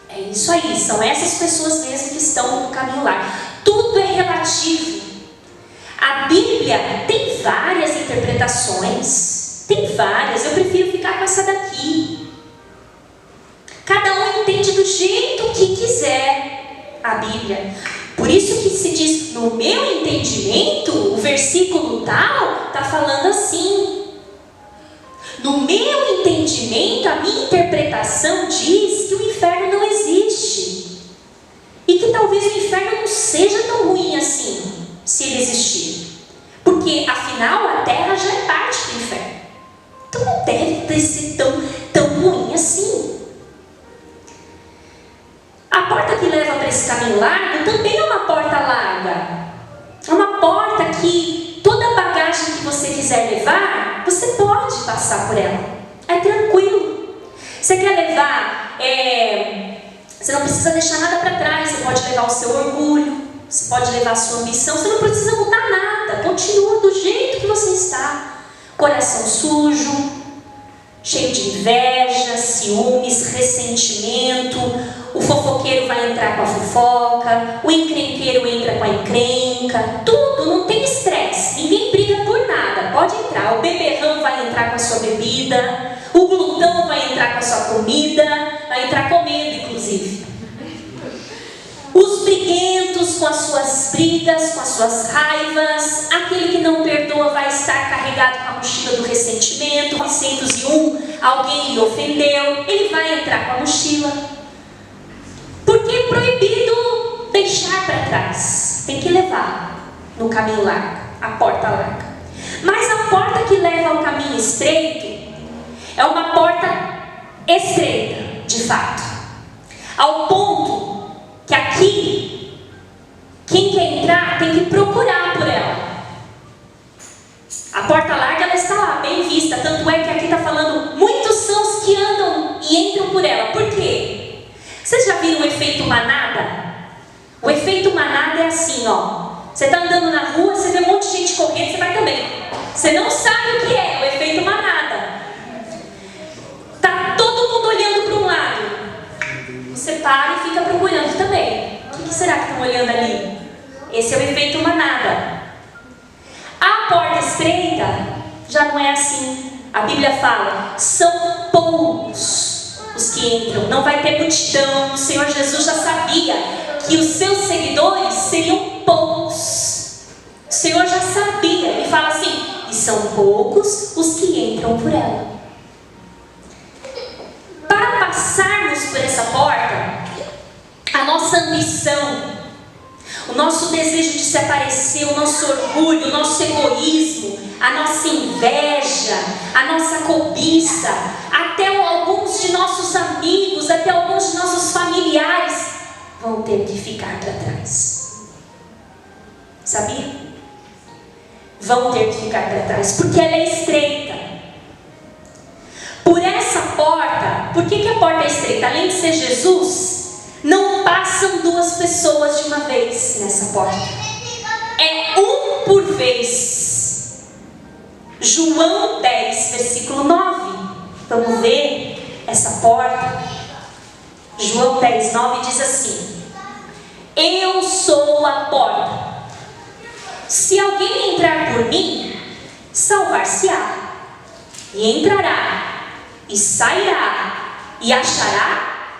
É isso aí. São essas pessoas mesmo que estão no caminho largo. Tudo é relativo. A Bíblia tem várias interpretações, tem várias, eu prefiro ficar com essa daqui. Cada um entende do jeito que quiser a Bíblia. Por isso que se diz, no meu entendimento, o versículo tal está falando assim. No meu entendimento, a minha interpretação diz que o inferno não existe. E que talvez o inferno não seja tão ruim assim, se ele existir. Porque, afinal, a terra já é parte do inferno. parecer tão ruim assim. A porta que leva para esse caminho largo também é uma porta larga. É uma porta que toda bagagem que você quiser levar, você pode passar por ela. É tranquilo. Você quer levar, você não precisa deixar nada para trás. Você pode levar o seu orgulho, você pode levar a sua ambição. Você não precisa mudar nada. Continua do jeito que você está. Coração sujo, cheio de inveja, ciúmes, ressentimento. O fofoqueiro vai entrar com a fofoca, o encrenqueiro entra com a encrenca, tudo, não tem estresse, ninguém briga por nada, pode entrar. O beberrão vai entrar com a sua bebida, o glutão vai entrar com a sua comida, vai entrar comendo inclusive. Os briguentos com as suas brigas, com as suas raivas, aquele que não perdoa vai estar carregado com a mochila do ressentimento. 901, alguém lhe ofendeu, ele vai entrar com a mochila. Porque é proibido deixar para trás. Tem que levar no caminho largo, a porta larga. Mas a porta que leva ao caminho estreito é uma porta estreita, de fato. Ao ponto que aqui, quem quer entrar tem que procurar por ela. A porta larga, ela está lá, bem vista. Tanto é que aqui está falando, muitos são os que andam e entram por ela. Por quê? Vocês já viram o efeito manada? O efeito manada é assim, ó. Você está andando na rua, você vê um monte de gente correndo, você vai também. Você não sabe o que é o efeito manada. Tá todo mundo olhando para um lado. Você para e fica procurando também. O que será que estão olhando ali? Esse é o efeito manada. A porta estreita já não é assim. A Bíblia fala, são poucos os que entram. Não vai ter multidão. O Senhor Jesus já sabia que os seus seguidores seriam poucos. O Senhor já sabia. Ele fala assim, e são poucos os que entram por ela. Para passarmos por essa porta, a nossa ambição, o nosso desejo de se aparecer, o nosso orgulho, o nosso egoísmo, a nossa inveja, a nossa cobiça, até alguns de nossos amigos, até alguns de nossos familiares vão ter que ficar para trás. Sabia? Vão ter que ficar para trás, porque ela é estreita. Por essa porta, por que a porta é estreita? Além de ser Jesus, não passam duas pessoas de uma vez nessa porta. É um por vez. João 10, versículo 9. Vamos ver essa porta. João 10, 9 diz assim: eu sou a porta. Se alguém entrar por mim, salvar-se-á. E entrará, e sairá, e achará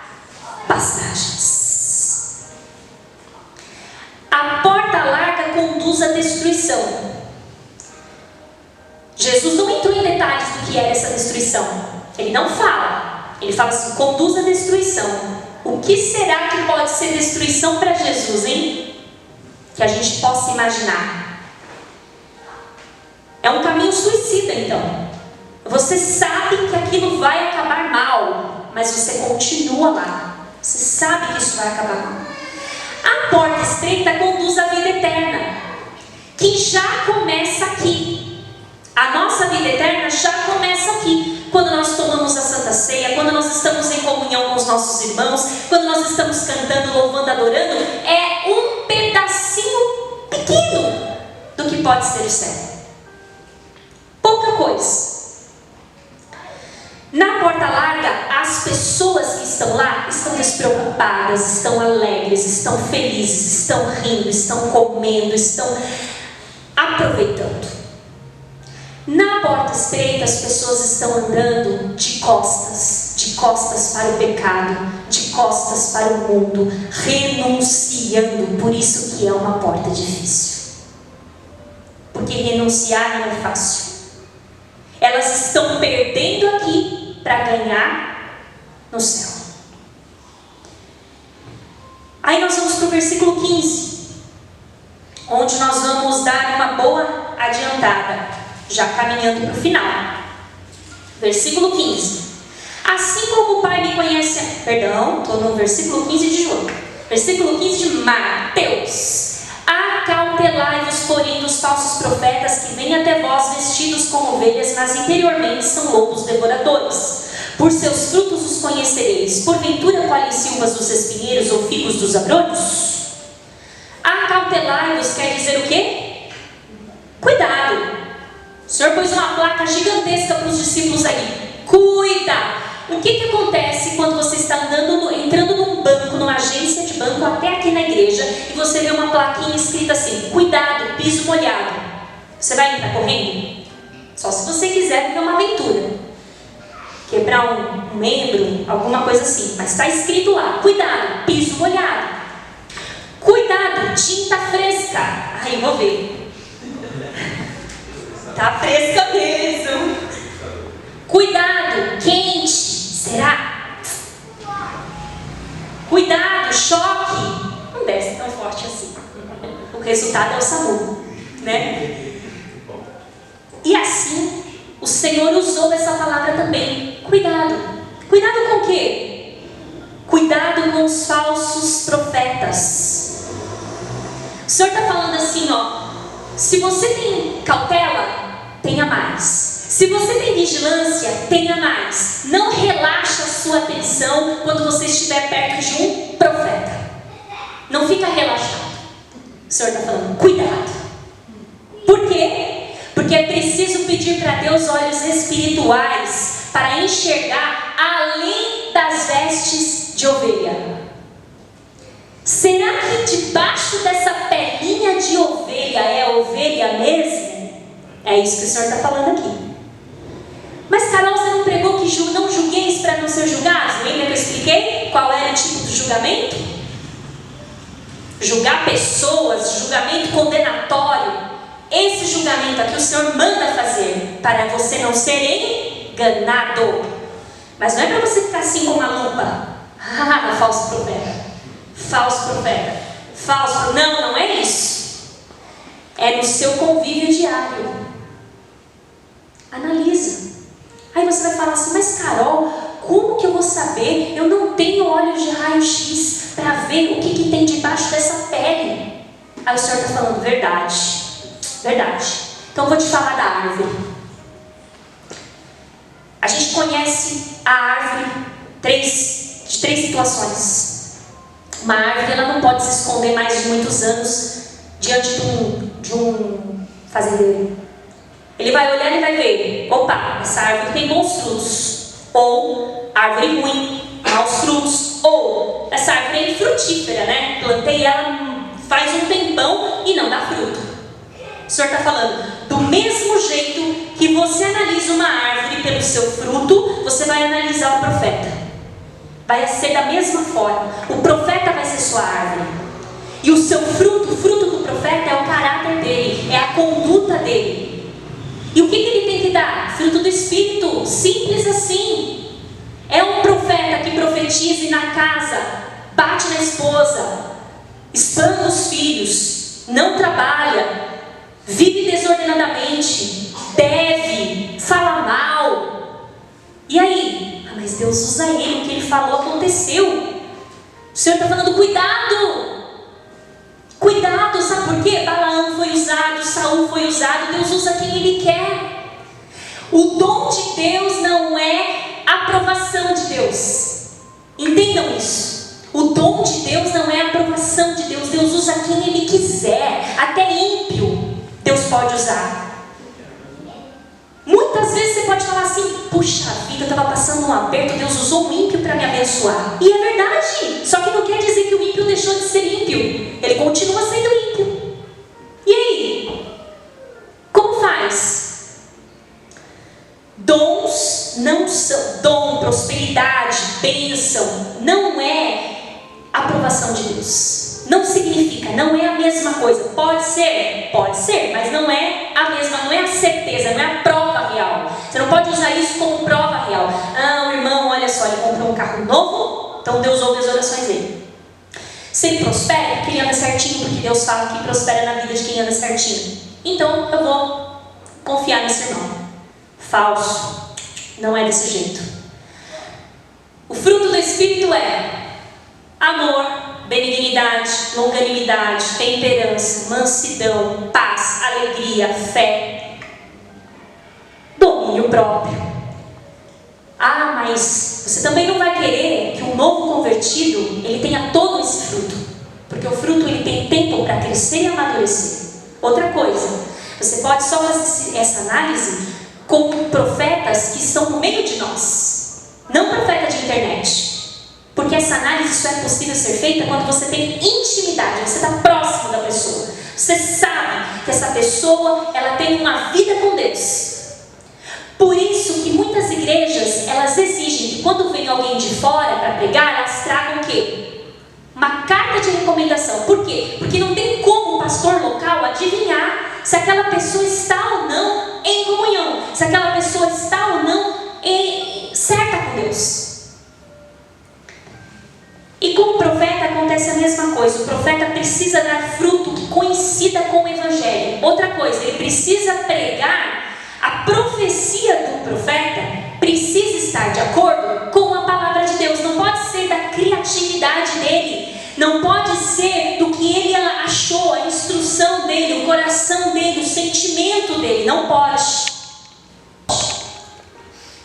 passagens. A porta larga conduz à destruição. Jesus não entrou em detalhes do que era essa destruição. Ele não fala. Ele fala assim, conduz à destruição. O que será que pode ser destruição para Jesus, hein? Que a gente possa imaginar. É um caminho suicida, então. Você sabe que aquilo vai acabar mal, mas você continua lá. Você sabe que isso vai acabar mal. A porta estreita conduz à vida eterna, que já começa aqui. A nossa vida eterna já começa aqui. Quando nós tomamos a Santa Ceia, quando nós estamos em comunhão com os nossos irmãos, quando nós estamos cantando, louvando, adorando, é um pedacinho pequeno do que pode ser o céu. Pouca coisa. Na porta larga, as pessoas que estão lá estão despreocupadas, estão alegres, estão felizes, estão rindo, estão comendo, estão aproveitando. Na porta estreita, as pessoas estão andando de costas para o pecado, de costas para o mundo, renunciando. Por isso que é uma porta difícil. Porque renunciar não é fácil. Elas estão perdendo aqui para ganhar no céu. Aí nós vamos para o versículo 15, onde nós vamos dar uma boa adiantada, já caminhando para o final. Versículo 15. Assim como o Pai me conhece... Perdão, estou no versículo 15 de João. Versículo 15 de Mateus. Acautelai-vos, porém, dos falsos profetas que vêm até vós vestidos como ovelhas, mas interiormente são lobos devoradores. Por seus frutos os conhecereis. Porventura colhem silvas dos espinheiros ou figos dos abrolhos? Acautelai-vos quer dizer o quê? Cuidado. O Senhor pôs uma placa gigantesca para os discípulos aí. Cuida! O que acontece quando você está entrando num banco, numa agência de banco, até aqui na igreja, e você vê uma plaquinha escrita assim: cuidado, piso molhado? Você vai entrar correndo? Só se você quiser viver uma aventura, quebrar um membro, alguma coisa assim. Mas está escrito lá: cuidado, piso molhado. Cuidado, tinta fresca. Aí vou ver. Tá fresca mesmo. Cuidado, quente. Será? Cuidado, choque. Não desce tão forte assim. O resultado é o SAMU, né? E assim, o Senhor usou essa palavra também. Cuidado. Cuidado com o quê? Cuidado com os falsos profetas. O Senhor está falando assim, ó. Se você tem cautela, tenha mais. Se você tem vigilância, tenha mais. Não relaxa a sua atenção quando você estiver perto de um profeta. Não fica relaxado. O Senhor está falando, cuidado. Por quê? Porque é preciso pedir para Deus olhos espirituais para enxergar além das vestes de ovelha. Será que debaixo dessa pelinha de ovelha é ovelha mesmo? É isso que o Senhor está falando aqui. Mas Carol, você não pregou que não julgueis para não ser julgados? Lembra que eu expliquei qual era o tipo de julgamento? Julgar pessoas, julgamento condenatório. Esse julgamento aqui o Senhor manda fazer para você não ser enganado. Mas não é para você ficar assim com uma lupa. Ah, falso profeta. Falso profeta. Falso. Não é isso. É no seu convívio diário. Analisa. Aí você vai falar assim, mas Carol, como que eu vou saber? Eu não tenho olhos de raio-x para ver o que tem debaixo dessa pele. Aí o Senhor está falando, verdade. Verdade. Então eu vou te falar da árvore. A gente conhece a árvore de três situações. Uma árvore, ela não pode se esconder mais de muitos anos diante de um fazendeiro. Ele vai olhar e vai ver, opa, essa árvore tem bons frutos. Ou árvore ruim, maus frutos. Ou essa árvore é infrutífera, né? Plantei ela faz um tempão e não dá fruto. O Senhor está falando, do mesmo jeito que você analisa uma árvore pelo seu fruto, você vai analisar o profeta. Vai ser da mesma forma. O profeta vai ser sua árvore. E o seu fruto, o fruto do profeta é o caráter dele, é a conduta dele. E o que ele tem que dar? Fruto do Espírito, simples assim. É um profeta que profetiza e na casa bate na esposa, espanta os filhos, não trabalha, vive desordenadamente, deve, fala mal. E aí? Mas Deus usa ele, o que ele falou aconteceu. O Senhor está falando, cuidado. Cuidado, sabe por quê? Balaão foi usado, Saul foi usado, Deus usa quem Ele quer. O dom de Deus não é a aprovação de Deus. Entendam isso. O dom de Deus não é a aprovação de Deus. Deus usa quem Ele quiser. Até ímpio Deus pode usar. Muitas vezes você pode falar assim, puxa vida, eu estava passando um aperto, Deus usou um ímpio para me abençoar. E é verdade, só que não quer dizer que o ímpio deixou de ser ímpio. Ele continua sendo ímpio. E aí? Como faz? Dons não são, dom, prosperidade, bênção, não é aprovação de Deus. Não significa, não é a mesma coisa. Pode ser, mas não é a mesma, não é a certeza, não é a prova real. Você não pode usar isso como prova real. Ah, o irmão, olha só, ele comprou um carro novo, então Deus ouve as orações dele. Se ele prospera, porque ele anda certinho, porque Deus fala que prospera na vida de quem anda certinho. Então eu vou confiar nesse irmão. Falso. Não é desse jeito. O fruto do Espírito é amor, benignidade, longanimidade, temperança, mansidão, paz, alegria, fé, domínio próprio. Ah, mas você também não vai querer que um novo convertido ele tenha todo esse fruto, porque o fruto ele tem tempo para crescer e amadurecer. Outra coisa, você pode só fazer essa análise com profetas que estão no meio de nós, não profeta de internet. Porque essa análise só é possível ser feita quando você tem intimidade, você está próximo da pessoa. Você sabe que essa pessoa ela tem uma vida com Deus. Por isso que muitas igrejas elas exigem que quando vem alguém de fora para pregar, elas tragam o quê? Uma carta de recomendação. Por quê? Porque não tem como o pastor local adivinhar se aquela pessoa está ou não em comunhão, se aquela pessoa está ou não certa com Deus. E com o profeta acontece a mesma coisa. O profeta precisa dar fruto que coincida com o evangelho. Outra coisa, ele precisa pregar. A profecia do profeta precisa estar de acordo com a palavra de Deus. Não pode ser da criatividade dele. Não pode ser do que ele achou, a instrução dele, o coração dele, o sentimento dele. Não pode.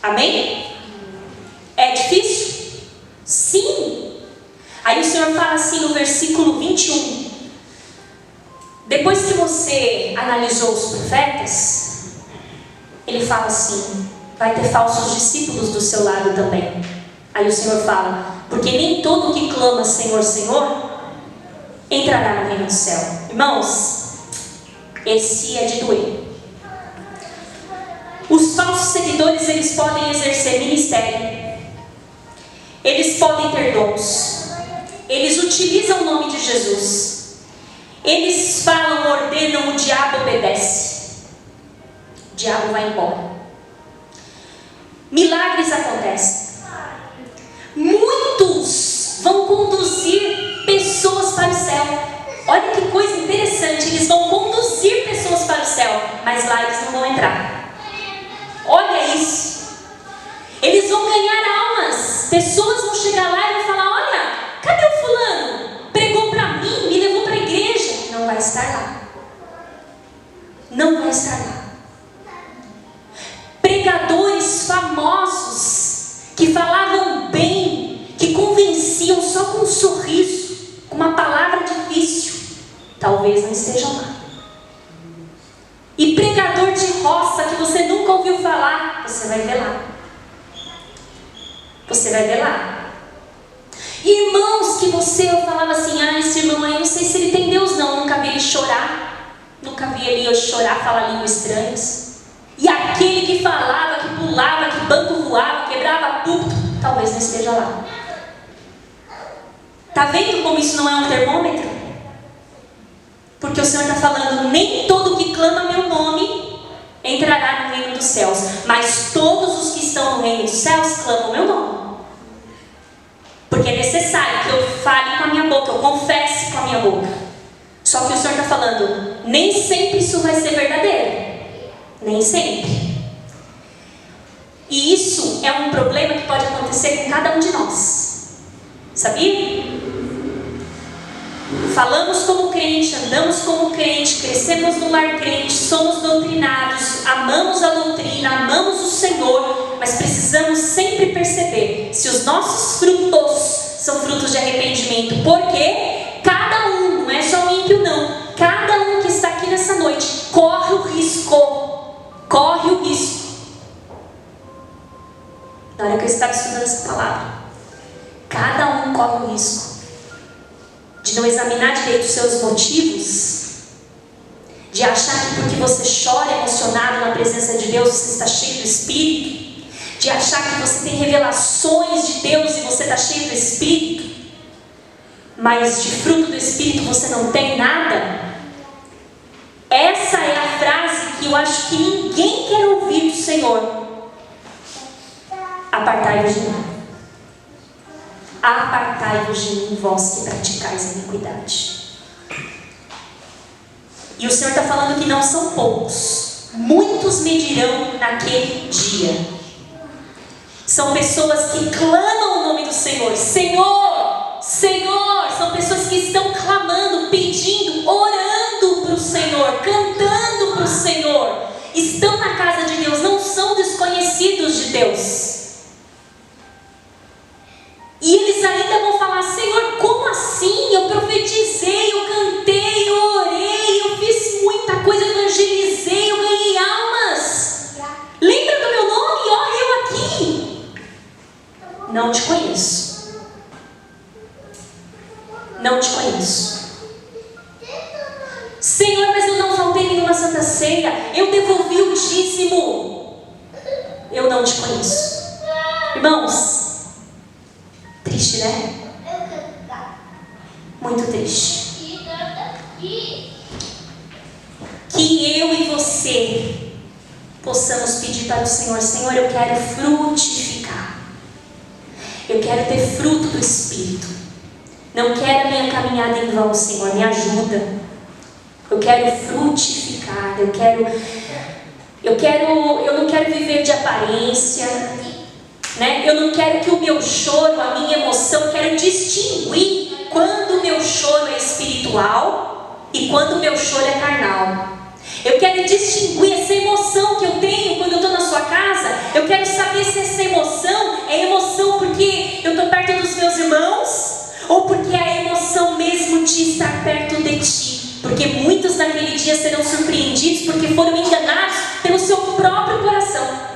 Amém? É difícil? Sim. Aí o Senhor fala assim no versículo 21. Depois que você analisou os profetas, ele fala assim: vai ter falsos discípulos do seu lado também. Aí o Senhor fala: porque nem todo que clama Senhor, Senhor entrará no reino do céu. Irmãos, esse é de doer. Os falsos seguidores, eles podem exercer ministério, eles podem ter dons, eles utilizam o nome de Jesus, eles falam, ordenam, o diabo obedece. O diabo vai embora. Milagres acontecem. Muitos vão conduzir pessoas para o céu. Olha que coisa interessante. Eles vão conduzir pessoas para o céu, mas lá eles não vão entrar. Olha isso. Eles vão ganhar almas. Pessoas vão chegar lá e vão falar: olha, cadê o fulano? Pregou para mim, me levou para a igreja. Não vai estar lá. Não vai estar lá. Pregadores famosos que falavam bem, que convenciam só com um sorriso, com uma palavra difícil, talvez não estejam lá. E pregador de roça que você nunca ouviu falar, você vai ver lá. Você vai ver lá. Irmãos que eu falava assim: ah, esse irmão aí, não sei se ele tem Deus não, nunca vi ele chorar, nunca vi ele chorar, falar línguas estranhas. E aquele que falava, que pulava, que banco voava, quebrava púlpito, talvez não esteja lá. Está vendo como isso não é um termômetro? Porque o Senhor está falando: nem todo que clama meu nome entrará no reino dos céus, mas todos os que estão no reino dos céus clamam meu nome. Porque é necessário que eu fale com a minha boca, eu confesse com a minha boca. Só que o Senhor está falando: nem sempre isso vai ser verdadeiro. Nem sempre. E isso é um problema que pode acontecer com cada um de nós. Sabia? Falamos como crente, andamos como crente, crescemos no lar crente, somos doutrinados, amamos a doutrina, amamos o Senhor, mas precisamos sempre perceber se os nossos frutos são frutos de arrependimento. Porque cada um, não é só o ímpio não, cada um que está aqui nessa noite corre o risco. Corre o risco. Na hora que eu estava estudando essa palavra, cada um corre o risco de não examinar direito os seus motivos, de achar que porque você chora emocionado na presença de Deus, você está cheio do Espírito, de achar que você tem revelações de Deus e você está cheio do Espírito, mas de fruto do Espírito você não tem nada. Essa é a frase que eu acho que ninguém quer ouvir do Senhor. Apartai-vos de mim. Apartai-vos de mim, vós que praticais a iniquidade. E o Senhor está falando que não são poucos. Muitos me dirão naquele dia: São pessoas que clamam o nome do Senhor. Senhor, Senhor. São pessoas que estão clamando, pedindo, orando para o Senhor, cantando para o Senhor. Estão na casa de Deus, não são desconhecidos de Deus. E eles ainda vão falar: Senhor, como assim? Eu profetizei, eu cantei, eu orei, eu fiz muita coisa, evangelizei, eu ganhei almas. Lembra do meu nome? Ó, eu aqui. Não te conheço. Não te conheço. Senhor, mas eu não faltei nenhuma santa ceia. Eu devolvi o dízimo. Eu não te conheço. Irmãos, triste, né? Muito triste. Que eu e você possamos pedir para o Senhor: Senhor, eu quero frutificar. Eu quero ter fruto do Espírito. Não quero a minha caminhada em vão, Senhor, me ajuda. Eu quero frutificar. Eu não quero viver de aparência, né? Eu não quero que o meu choro, a minha emoção, eu quero distinguir quando o meu choro é espiritual e quando o meu choro é carnal. Eu quero distinguir essa emoção que eu tenho quando eu estou na sua casa. Eu quero saber se essa emoção é emoção porque eu estou perto dos meus irmãos, ou porque é a emoção mesmo de estar perto de ti. Porque muitos naquele dia serão surpreendidos porque foram enganados pelo seu próprio coração.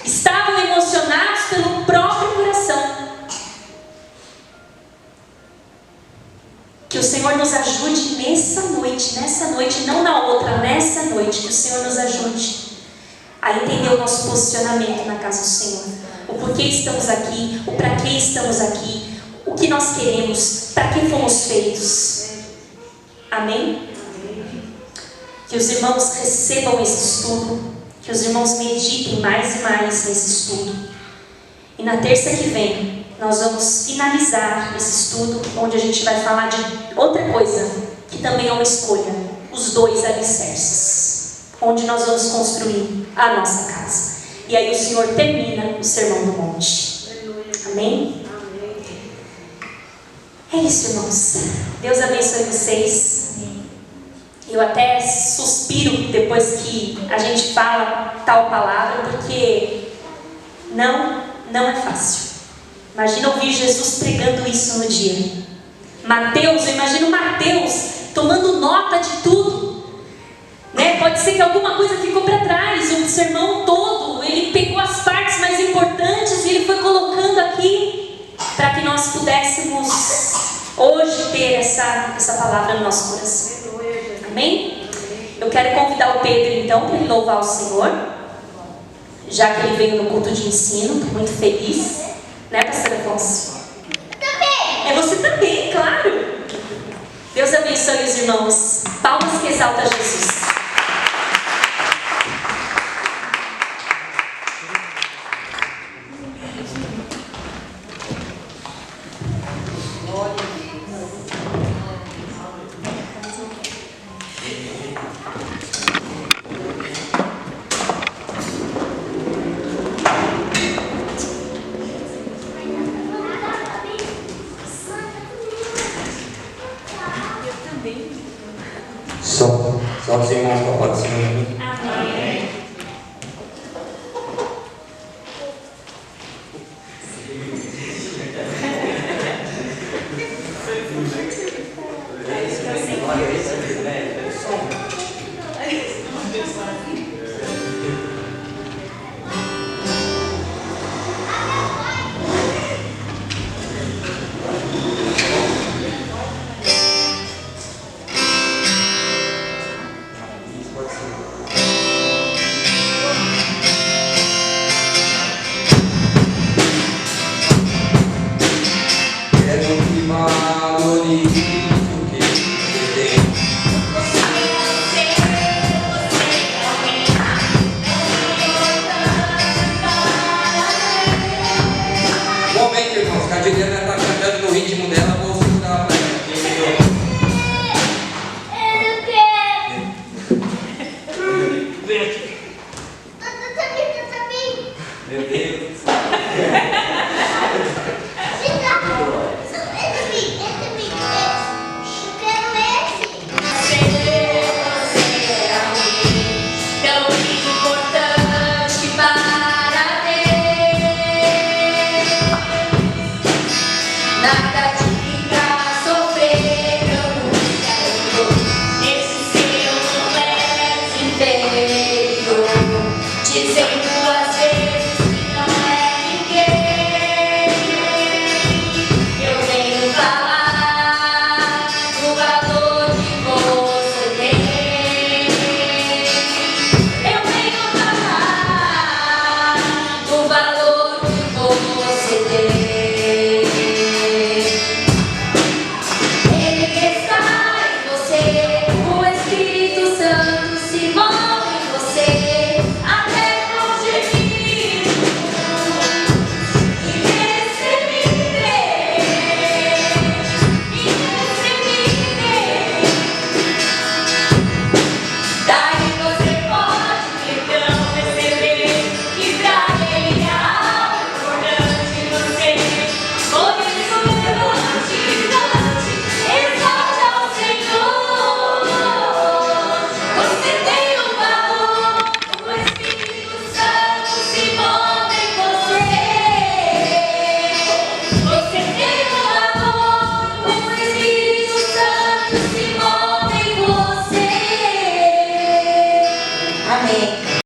Estavam emocionados pelo próprio coração. Que o Senhor nos ajude nessa noite, não na outra, nessa noite. Que o Senhor nos ajude a entender o nosso posicionamento na casa do Senhor. O porquê estamos aqui, o para que estamos aqui, o que nós queremos, para que fomos feitos. Amém? Que os irmãos recebam esse estudo, que os irmãos meditem mais e mais nesse estudo. E na terça que vem, nós vamos finalizar esse estudo, onde a gente vai falar de outra coisa, que também é uma escolha: os 2 alicerces, onde nós vamos construir a nossa casa. E aí o Senhor termina o Sermão do Monte. Amém? É isso, irmãos. Deus abençoe vocês. Eu até suspiro depois que a gente fala tal palavra, porque não é fácil. Imagina ouvir Jesus pregando isso no dia. Mateus, eu imagino Mateus tomando nota de tudo, né? Pode ser que alguma coisa ficou para trás. O sermão todo, ele pegou as partes mais importantes e ele foi colocando aqui, para que nós pudéssemos hoje ter essa palavra no nosso coração. Amém? Eu quero convidar o Pedro então para ele louvar o Senhor, já que ele veio no culto de ensino. Estou muito feliz, né, pastor Afonso? Também! É você também, claro! Deus abençoe os irmãos. Palmas que exalta Jesus.